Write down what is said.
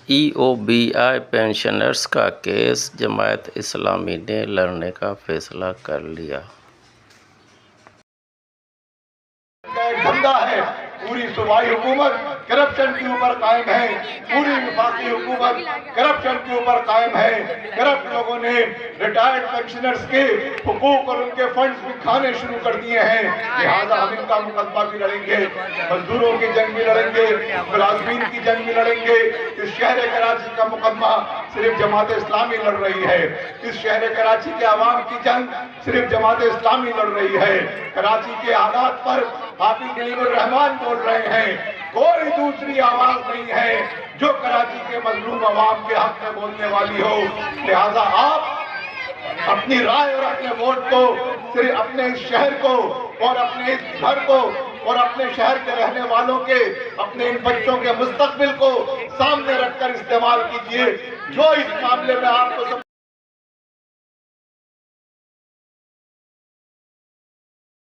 ای O B آئی pensioners کا case Jamaat Islami نے لڑنے کا فیصلہ کر لیا۔ دھندا ہے، پوری صوبائی حکومت کرپشن کے اوپر قائم ہے، پوری وفاقی حکومت کرپشن کے اوپر قائم ہے۔ کرپٹ لوگوں نے ریٹائرڈ پینشنرز کے حقوق اور ان کے فنڈز بھی کھانے شروع کر دیے ہیں، لہٰذا ہم ان کا مقدمہ بھی لڑیں گے، مزدوروں کی جنگ بھی لڑیں گے، ملازمین کی جنگ بھی لڑیں گے۔ اس شہر کراچی کا مقدمہ صرف جماعت اسلامی لڑ رہی ہے، اس شہر کراچی کے عوام کی جنگ صرف جماعت اسلامی لڑ رہی ہے۔ کراچی کے حالات پر حافظ کلیم الرحمان بول رہے ہیں، کوئی دوسری آواز نہیں ہے جو کراچی کے مظلوم عوام کے حق میں بولنے والی ہو، لہٰذا آپ اپنی رائے اور اپنے ووٹ کو صرف اپنے اس شہر کو اور اپنے اس گھر کو اور اپنے شہر کے رہنے والوں کے، اپنے ان بچوں کے مستقبل کو سامنے رکھ کر استعمال کیجئے۔ جو اس معاملے میں آپ کو